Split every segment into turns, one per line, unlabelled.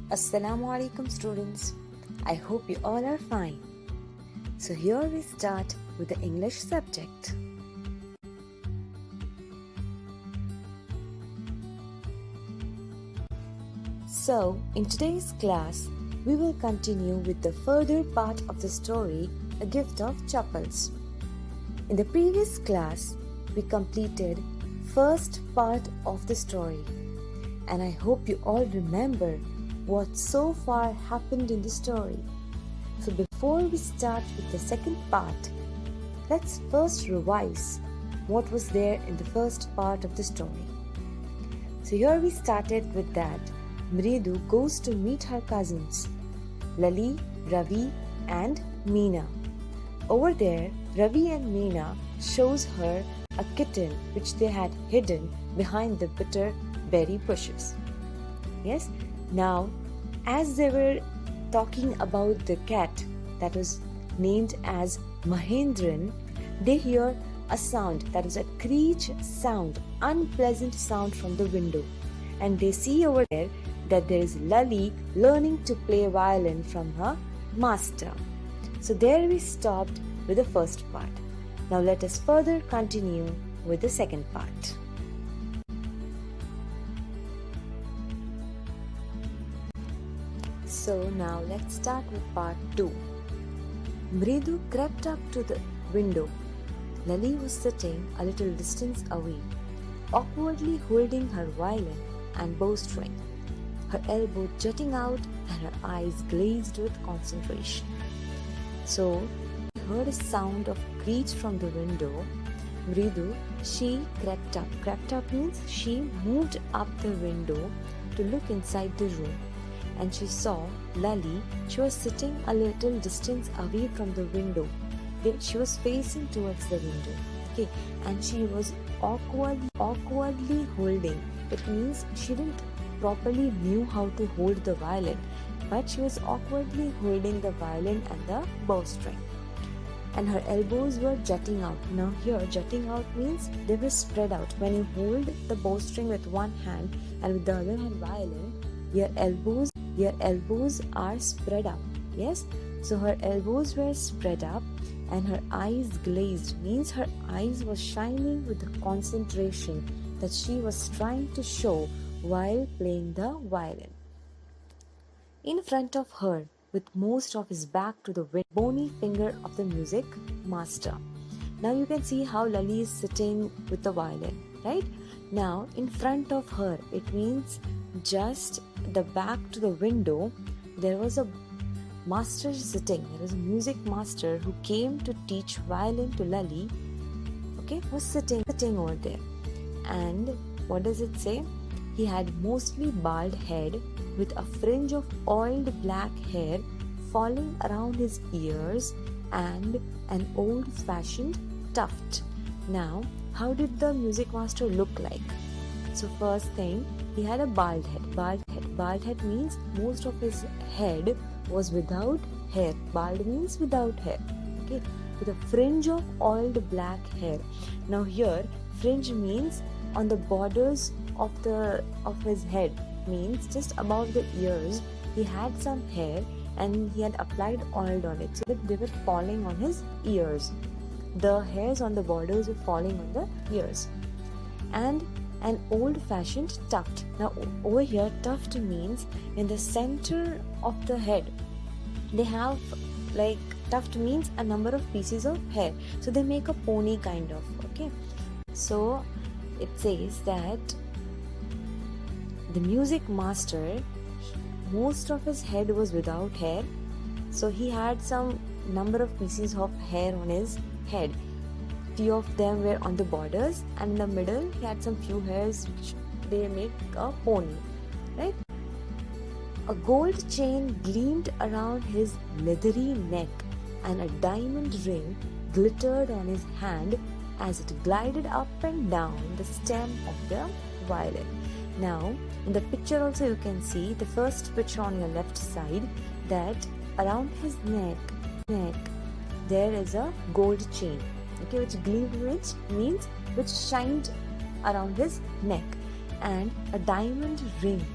Assalamu alaikum students. I hope you all are fine. So here we start with the English subject. So in today's class, we will continue with the further part of the story, A Gift of Chappals. In the previous class, we completed first part of the story, and I hope you all remember what so far happened in the story. So before we start with the second part, let's first revise what was there in the first part of the story. So here we started with that Mridu goes to meet her cousins, Lali, Ravi and Meena. Over there, Ravi and Meena shows her a kitten which they had hidden behind the bitter berry bushes. Yes, now as they were talking about the cat that was named as Mahendran, they hear a sound that is a screech sound, unpleasant sound from the window, and they see over there that there is Lali learning to play violin from her master. So there we stopped with the first part. Now let us further continue with the second part. So now let's start with part 2. Mridu crept up to the window. Lali was sitting a little distance away, awkwardly holding her violin and bowstring, her elbow jutting out and her eyes glazed with concentration. So he heard a sound of screech from the window. Mridu, she crept up. Crept up means she moved up the window to look inside the room. And she saw Lali. She was sitting a little distance away from the window. She was facing towards the window. Okay, and she was awkwardly holding. It means she didn't properly knew how to hold the violin, but she was awkwardly holding the violin and the bowstring. And her elbows were jutting out. Now here, jutting out means they were spread out. When you hold the bowstring with one hand and with the other hand violin, your elbows are spread up. Yes, so her elbows were spread up and her eyes glazed, means her eyes were shining with the concentration that she was trying to show while playing the violin. In front of her, with most of his back to the bony finger of the music master. Now you can see how Lali is sitting with the violin, right? Now in front of her, it means just the back to the window, there was a master sitting. There was a music master who came to teach violin to Lali. Okay, was sitting over there. And what does it say? He had mostly bald head with a fringe of oiled black hair falling around his ears and an old-fashioned tuft. Now, how did the music master look like? So first thing, he had a bald head. Bald head means most of his head was without hair. Bald means without hair. Okay, with a fringe of oiled black hair. Now here, fringe means on the borders of his head, means just above the ears. He had some hair and he had applied oil on it so that they were falling on his ears. The hairs on the borders were falling on the ears. And an old-fashioned tuft. Now over here, tuft means in the center of the head. They have like tuft means a number of pieces of hair. So they make a pony kind of. Okay. So it says that the music master, most of his head was without hair. So he had some number of pieces of hair on his head. Few of them were on the borders, and in the middle he had some few hairs which they make a pony, right? A gold chain gleamed around his leathery neck and a diamond ring glittered on his hand as it glided up and down the stem of the violin. Now in the picture also you can see the first picture on your left side that around his neck there is a gold chain. Okay, which gleamed, which means which shined around his neck, and a diamond ring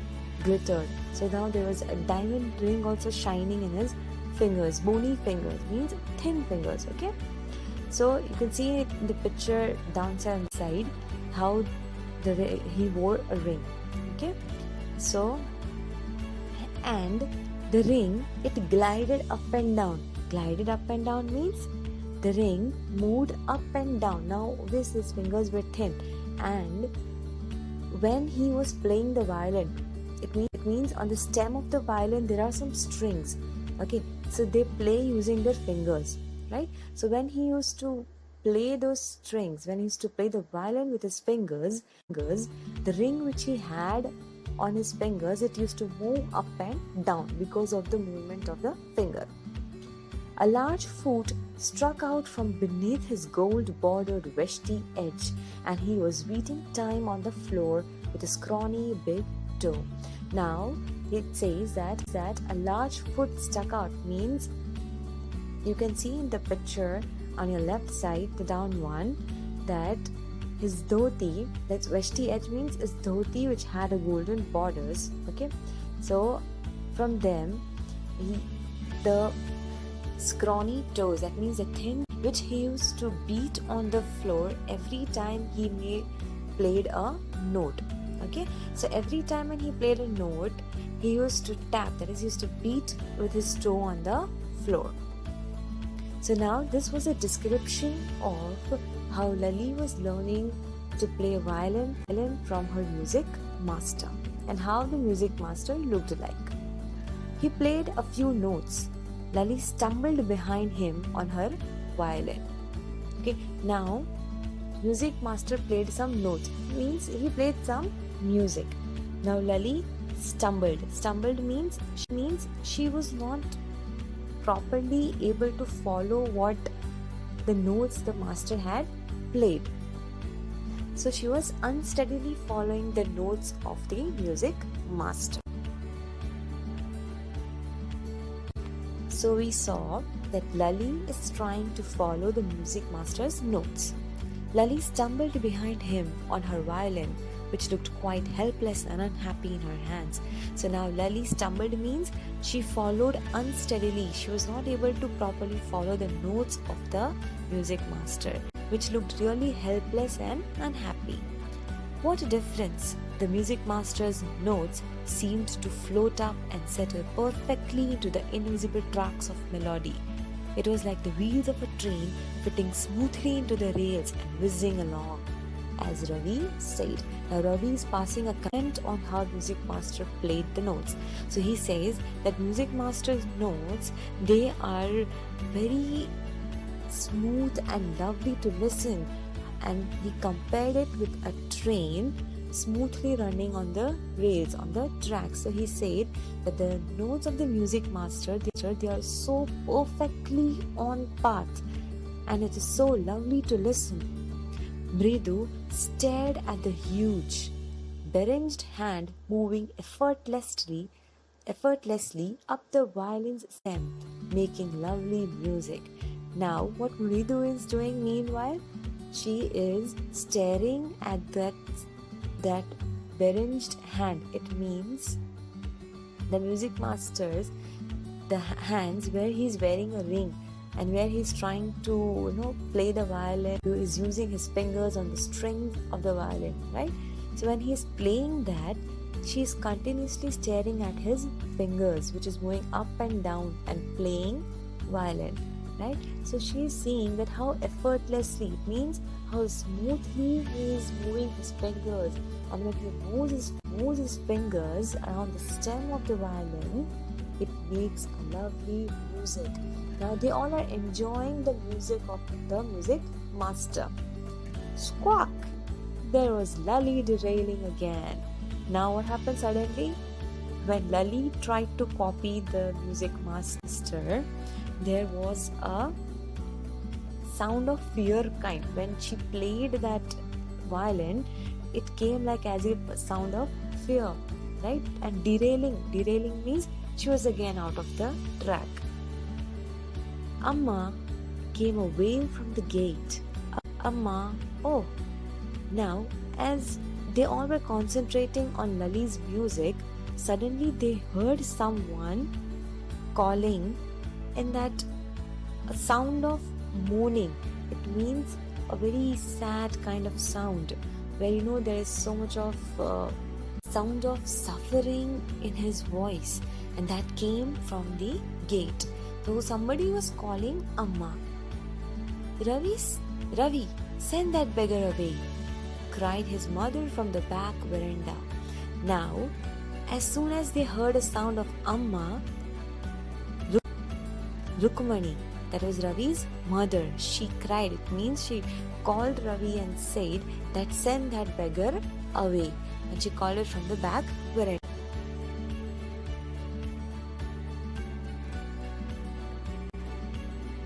glittered. So now there was a diamond ring also shining in his fingers. Bony fingers means thin fingers. Okay, so you can see in the picture downside side how he wore a ring. Okay, so and the ring, it glided up and down. Glided up and down means the ring moved up and down. Now obviously his fingers were thin, and when he was playing the violin, it means on the stem of the violin there are some strings. Okay, so they play using their fingers, right? So when he used to play those strings, when he used to play the violin with his fingers, the ring which he had on his fingers, it used to move up and down because of the movement of the finger. A large foot struck out from beneath his gold-bordered veshti edge, and he was beating time on the floor with a scrawny big toe. Now it says that a large foot stuck out means, you can see in the picture on your left side, the down one, that his dhoti, that's veshti edge means his dhoti which had a golden borders. Okay, so from them the scrawny toes, that means the thin, which he used to beat on the floor every time he played a note. Okay, so every time when he played a note, he used to tap, that is, he used to beat with his toe on the floor. So now this was a description of how Lali was learning to play violin from her music master, and how the music master looked like. He played a few notes. Lali stumbled behind him on her violin. Okay, now music master played some notes, means he played some music. Now Lali stumbled. Stumbled means she was not properly able to follow what the notes the master had played. So she was unsteadily following the notes of the music master. So we saw that Lali is trying to follow the music master's notes. Lali stumbled behind him on her violin, which looked quite helpless and unhappy in her hands. So now Lali stumbled means she followed unsteadily. She was not able to properly follow the notes of the music master, which looked really helpless and unhappy. What a difference! The music master's notes seemed to float up and settle perfectly into the invisible tracks of melody. It was like the wheels of a train fitting smoothly into the rails and whizzing along. As Ravi said, now Ravi is passing a comment on how music master played the notes. So he says that music master's notes, they are very smooth and lovely to listen, and he compared it with a train smoothly running on the rails, on the tracks. So he said that the notes of the music master, they are so perfectly on path, and it is so lovely to listen. Mridu stared at the huge, beringed hand moving effortlessly up the violin's stem, making lovely music. Now, what Mridu is doing meanwhile, she is staring at that beringed hand. It means the music master's, the hands where he's wearing a ring, and where he's trying to play the violin, he is using his fingers on the strings of the violin, right? So when he's playing that, she's continuously staring at his fingers, which is moving up and down and playing violin, right? So she's seeing that how effortlessly, it means how smoothly he is moving his fingers, and when he moves his fingers around the stem of the violin, it makes a lovely music. Now they all are enjoying the music of the music master. Squawk! There was Lali derailing again. Now what happened suddenly? When Lali tried to copy the music master, there was a sound of fear kind. When she played that violin, it came like as if a sound of fear, right? And derailing means she was again out of the track. Amma, came a wail from the gate. Amma, oh! Now, as they all were concentrating on Lali's music, suddenly they heard someone calling in that a sound of moaning. It means a very sad kind of sound where there is so much of sound of suffering in his voice, and that came from the gate. So somebody was calling Amma. Ravi, send that beggar away, cried his mother from the back veranda. Now, as soon as they heard a sound of Amma, Rukmani, that was Ravi's mother, she cried. It means she called Ravi and said that send that beggar away. And she called it from the back veranda.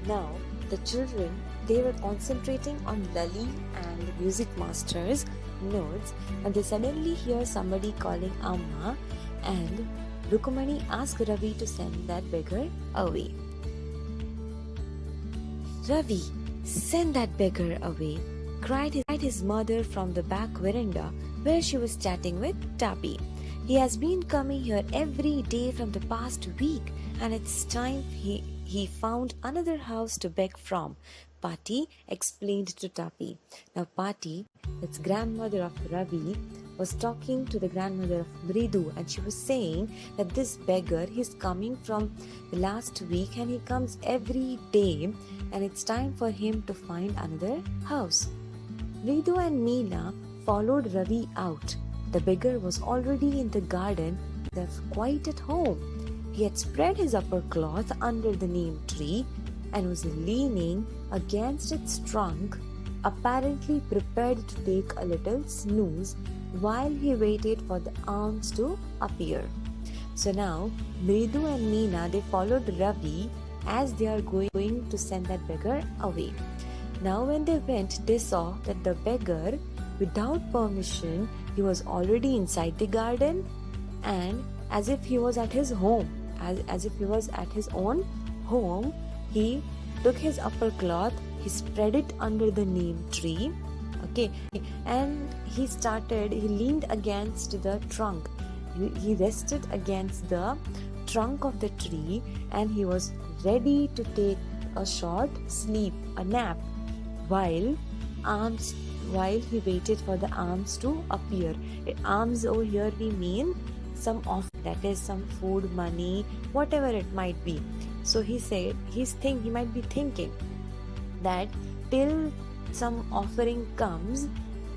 Now, the children, they were concentrating on Lali and the music master's notes, and they suddenly hear somebody calling Amma, and Rukmani asked Ravi to send that beggar away. Ravi, send that beggar away, cried his mother from the back veranda where she was chatting with Tapi. He has been coming here every day from the past week, and it's time he found another house to beg from, Pati explained to Tapi. Now Pati, that's grandmother of Ravi, was talking to the grandmother of Mridu, and she was saying that this beggar, he's coming from the last week and he comes every day, and it's time for him to find another house. Mridu and Meena followed Ravi out. The beggar was already in the garden, quite at home. He had spread his upper cloth under the neem tree and was leaning against its trunk, apparently prepared to take a little snooze while he waited for the arms to appear. So now, Mridu and Meena, they followed Ravi as they are going to send that beggar away. Now when they went, they saw that the beggar, without permission, he was already inside the garden, and as if he was at his home, as if he was at his own home, he took his upper cloth, he spread it under the neem tree, and he leaned against the trunk. He rested against the trunk of the tree, and he was ready to take a short sleep, a nap, while he waited for the alms to appear. Alms over here we mean some of, that is some food, money, whatever it might be. So he said he might be thinking that till some offering comes,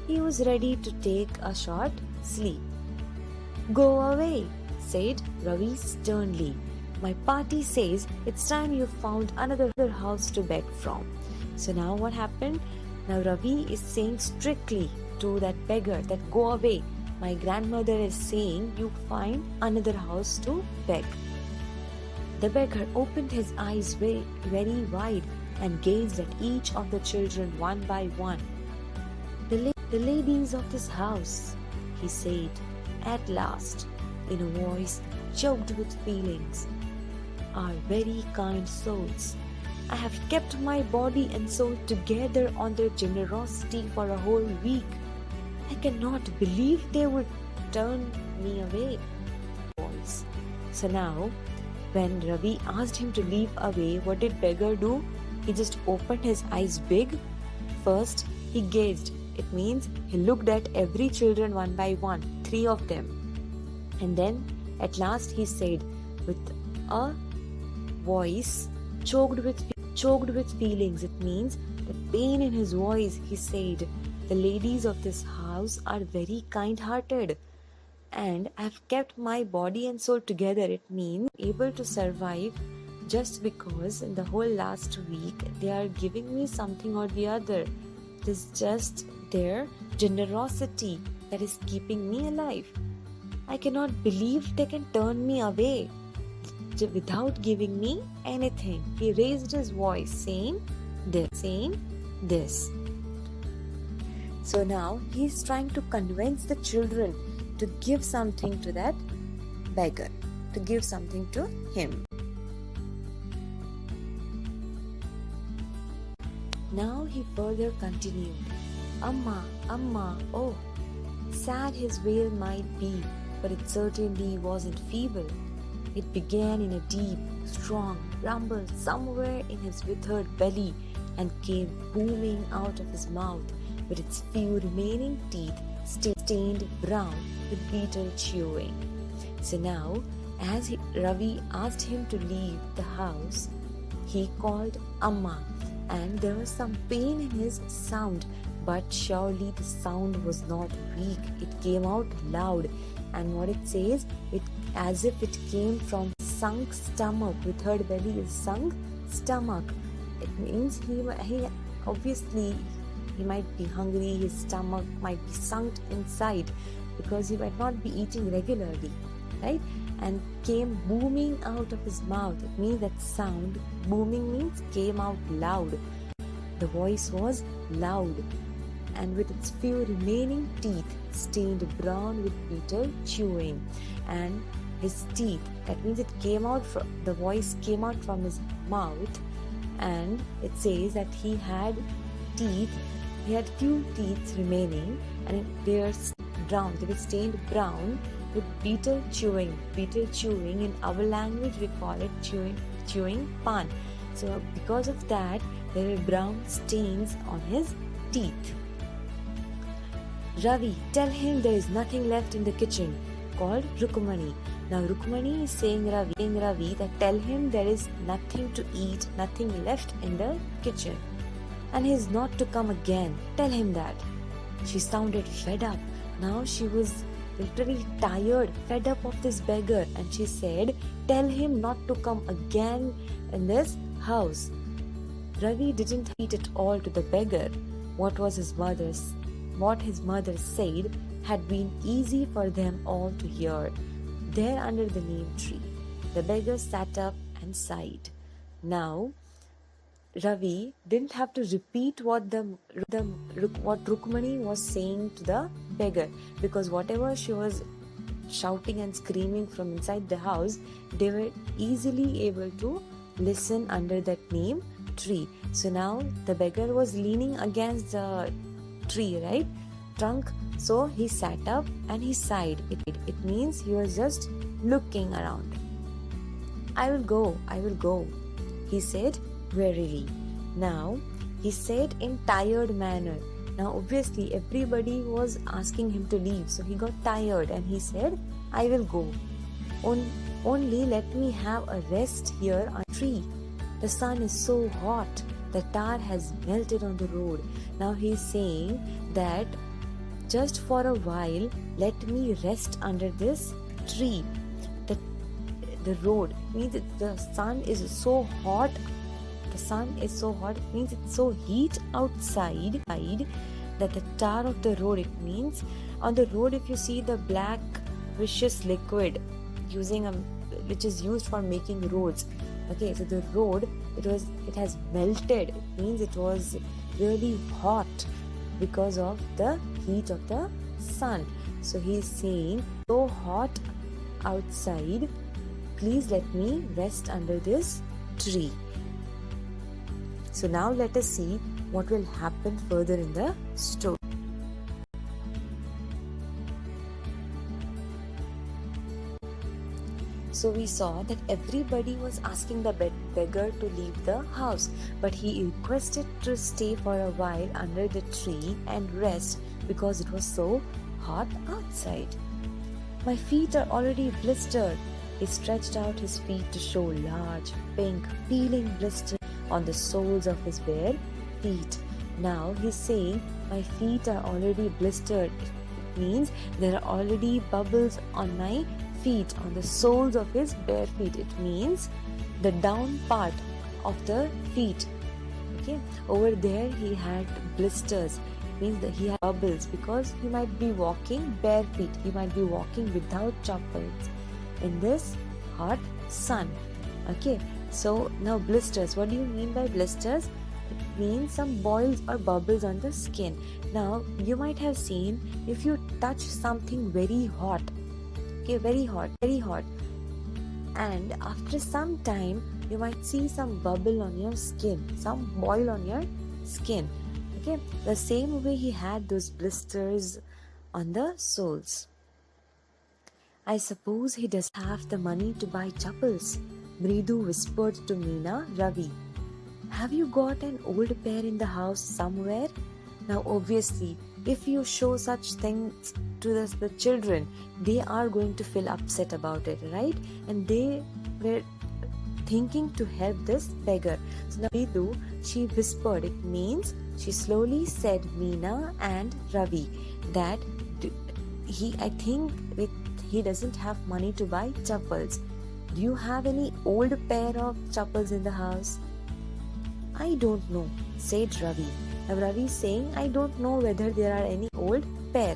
he was ready to take a short sleep. Go away, said Ravi sternly. My party says it's time you found another house to beg from. So now what happened? Now Ravi is saying strictly to that beggar that go away. My grandmother is saying you find another house to beg. The beggar opened his eyes very, very wide and gazed at each of the children one by one. The ladies of this house, he said at last, in a voice choked with feelings, are very kind souls. I have kept my body and soul together on their generosity for a whole week. I cannot believe they would turn me away. So now, when Ravi asked him to leave away, what did beggar do? He just opened his eyes big. First, he gazed. It means he looked at every children one by one, 3 of them. And then, at last, he said with a voice choked with feelings. It means the pain in his voice. He said, the ladies of this house are very kind-hearted, and I have kept my body and soul together. It means able to survive just because in the whole last week they are giving me something or the other. It is just their generosity that is keeping me alive. I cannot believe they can turn me away without giving me anything. He raised his voice saying this. So now he is trying to convince the children to give something to that beggar, to give something to him. Now he further continued, Amma, Amma, oh, sad his wail might be, but it certainly wasn't feeble. It began in a deep, strong rumble somewhere in his withered belly and came booming out of his mouth with its few remaining teeth stained brown with bitter chewing. So now, as Ravi asked him to leave the house, he called Amma, and there was some pain in his sound, but surely the sound was not weak. It came out loud, and what it says, it as if it came from sunk stomach. Withered belly is sunk stomach. It means he obviously he might be hungry, his stomach might be sunk inside because he might not be eating regularly, right? And came booming out of his mouth. It means that sound, booming means came out loud. The voice was loud, and with its few remaining teeth stained brown with bitter chewing. And his teeth, that means it came out from, the voice came out from his mouth, and it says that he had teeth, he had few teeth remaining, and they were brown, they were stained brown with bitter chewing. Bitter chewing, in our language we call it chewing pan. So because of that, there were brown stains on his teeth. Ravi, tell him there is nothing left in the kitchen, called Rukmani. Now Rukmani is saying Ravi that tell him there is nothing to eat, nothing left in the kitchen, and he is not to come again. Tell him that. She sounded fed up. Now she was literally tired, fed up of this beggar, and she said, tell him not to come again in this house. Ravi didn't eat at all to the beggar. What his mother said had been easy for them all to hear. There under the neem tree, the beggar sat up and sighed. Now Ravi didn't have to repeat what Rukmani was saying to the beggar, because whatever she was shouting and screaming from inside the house, they were easily able to listen under that neem tree. So now the beggar was leaning against the tree, right? Trunk. So he sat up and he sighed. It means he was just looking around. I will go, he said wearily. Now he said in tired manner. Now obviously everybody was asking him to leave, so he got tired and he said, I will go. Only let me have a rest here on the tree. The sun is so hot, the tar has melted on the road. Now he is saying that just for a while, let me rest under this tree. The road means the sun is so hot. The sun is so hot, it means it's so heat outside that the tar of the road, it means on the road if you see the black viscous liquid which is used for making roads. Okay, so the road, it has melted. It means it was really hot because of the heat of the sun. So he is saying, so hot outside, please let me rest under this tree. So now let us see what will happen further in the story. So we saw that everybody was asking the beggar to leave the house, but he requested to stay for a while under the tree and rest because it was so hot outside. My feet are already blistered. He stretched out his feet to show large, pink, peeling blisters on the soles of his bare feet. Now he's saying, my feet are already blistered. It means there are already bubbles on my feet, on the soles of his bare feet. It means the down part of the feet. Okay, over there he had blisters. It means that he had bubbles because he might be walking bare feet. He might be walking without chappals in this hot sun. Okay, so now blisters. What do you mean by blisters? It means some boils or bubbles on the skin. Now you might have seen if you touch something very hot, okay, very hot, and after some time you might see some bubble on your skin, some boil on your skin. Okay, the same way he had those blisters on the soles. I suppose he does have the money to buy chappals. Mridu whispered to Meena, Ravi. Have you got an old pair in the house somewhere? Now obviously, if you show such things to the children, they are going to feel upset about it, right? And they were thinking to help this beggar. So now Mridu, she whispered, it means she slowly said Meena and Ravi that I think he doesn't have money to buy chappals. Do you have any old pair of chappals in the house? I don't know, said Ravi. Now Ravi is saying, I don't know whether there are any old pair.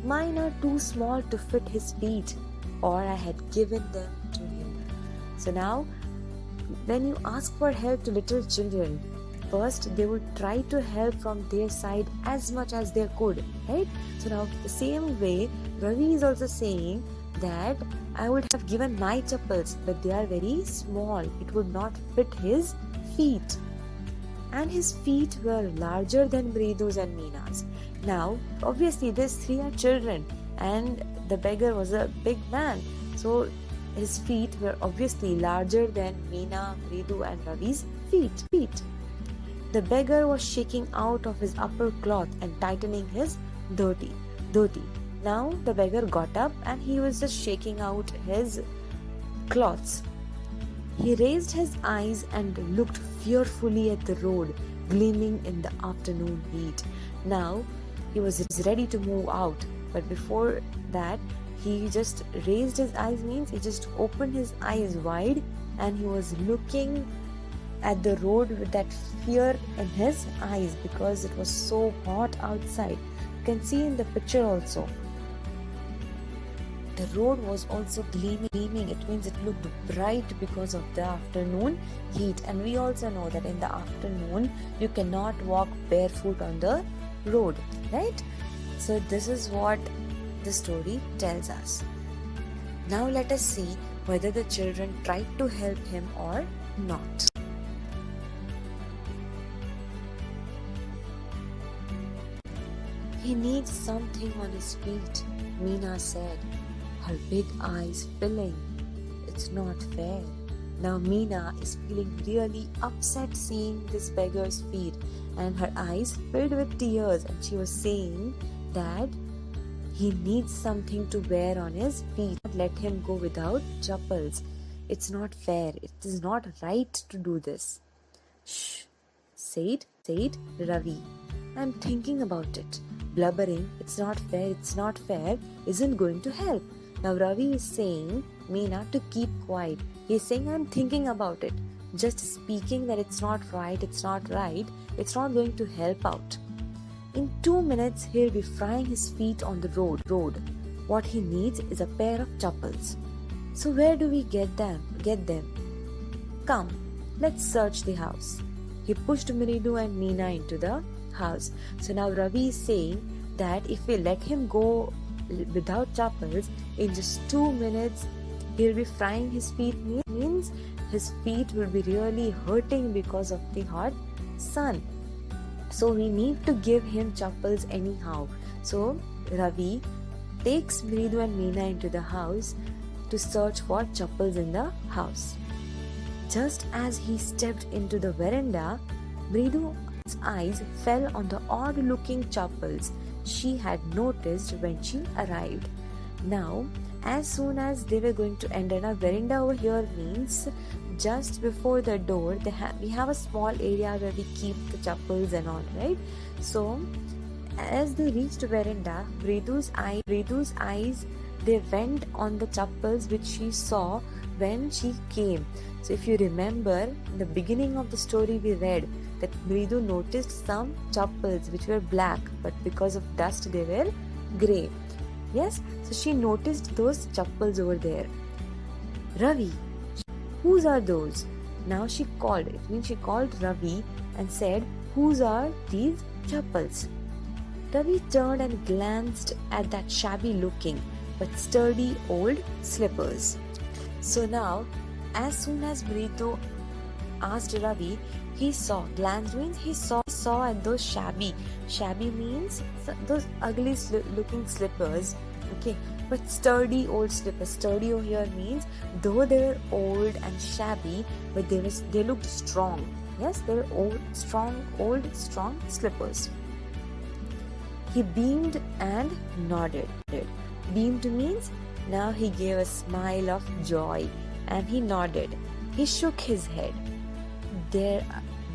Mine are too small to fit his feet, or I had given them to him. So now, when you ask for help to little children, first they would try to help from their side as much as they could, right? So now the same way, Ravi is also saying that I would have given my chappals, but they are very small. It would not fit his feet. And his feet were larger than Mridu's and Meena's. Now, obviously, these three are children, and the beggar was a big man. So his feet were obviously larger than Meena, Mridu, and Ravi's feet. The beggar was shaking out of his upper cloth and tightening his dhoti. Now the beggar got up and he was just shaking out his cloths. He raised his eyes and looked fearfully at the road gleaming in the afternoon heat. Now he was ready to move out, but before that he just raised his eyes, means he just opened his eyes wide and he was looking at the road with that fear in his eyes because it was so hot outside. You can see in the picture also. The road was also gleaming. It means it looked bright because of the afternoon heat. And we also know that in the afternoon, you cannot walk barefoot on the road, right? So this is what the story tells us. Now let us see whether the children tried to help him or not. He needs something on his feet, Meena said, her big eyes filling. It's not fair. Now Meena is feeling really upset seeing this beggar's feet, and her eyes filled with tears, and she was saying that he needs something to wear on his feet. Let him go without chappals. It's not fair. It is not right to do this. Shh, said Ravi. I'm thinking about it. Blubbering, it's not fair, isn't going to help. Now Ravi is saying Meena to keep quiet. He's saying, I'm thinking about it. Just speaking that it's not right, it's not going to help out. In 2 minutes, he'll be frying his feet on the road. What he needs is a pair of chappals. So where do we get them? Come, let's search the house. He pushed Mridu and Meena into the house. So now Ravi is saying that if we let him go without chappals, in just 2 minutes he'll be frying his feet, means his feet will be really hurting because of the hot sun. So we need to give him chappals anyhow. So Ravi takes Mridu and Meena into the house to search for chappals in the house. Just as he stepped into the veranda, Mridu's eyes fell on the odd-looking chappals she had noticed when she arrived. Now, as soon as they were going to enter, a veranda over here means just before the door, we have a small area where we keep the chappals and all, right? So, as they reached the veranda, Mridu's eyes, they went on the chappals which she saw when she came. So, if you remember, in the beginning of the story we read that Mridu noticed some chappals which were black, but because of dust they were grey. Yes, so she noticed those chappals over there. Ravi, whose are those? Now she called. It means she called Ravi and said, whose are these chappals? Ravi turned and glanced at that shabby looking but sturdy old slippers. So now, as soon as Mridu asked Ravi, he saw at those shabby means those ugly looking slippers. Okay, but sturdy old slippers. Sturdy over here means though they were old and shabby, but they looked strong. Yes, they were old, strong slippers. He beamed and nodded. Beamed means now he gave a smile of joy, and he nodded. He shook his head.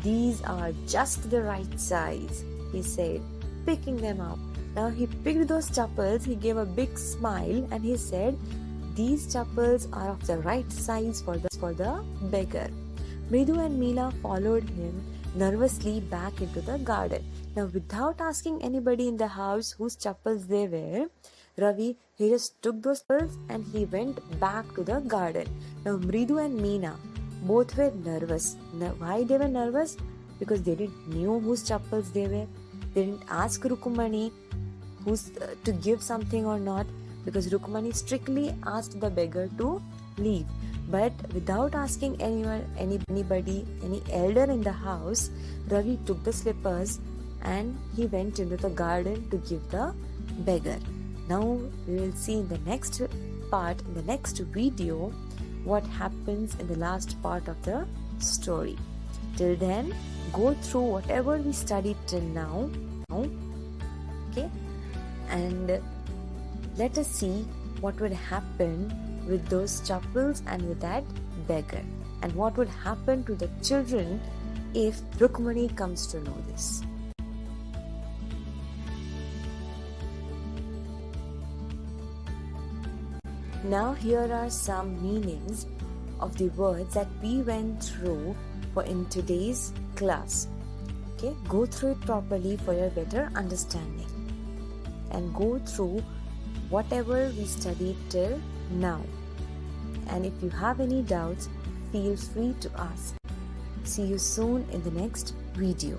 These are just the right size, he said, picking them up. Now he picked those chappals, he gave a big smile, and he said, these chappals are of the right size for the beggar. Mridu and Meena followed him nervously back into the garden. Now, without asking anybody in the house whose chappals they were, Ravi, he just took those chappals and he went back to the garden. Now, Mridu and Meena both were nervous. Now, why they were nervous? Because they didn't know whose chappals they were. They didn't ask Rukumani to give something or not, because Rukumani strictly asked the beggar to leave. But without asking anybody, any elder in the house, Ravi took the slippers and he went into the garden to give the beggar. Now we will see in the next part, in the next video, what happens in the last part of the story. Till then, go through whatever we studied till now. Okay? And let us see what would happen with those chappals and with that beggar, and what would happen to the children if Rukmani comes to know this. Now here are some meanings of the words that we went through in today's class. Okay, go through it properly for your better understanding, and go through whatever we studied till now. And if you have any doubts, feel free to ask. See you soon in the next video.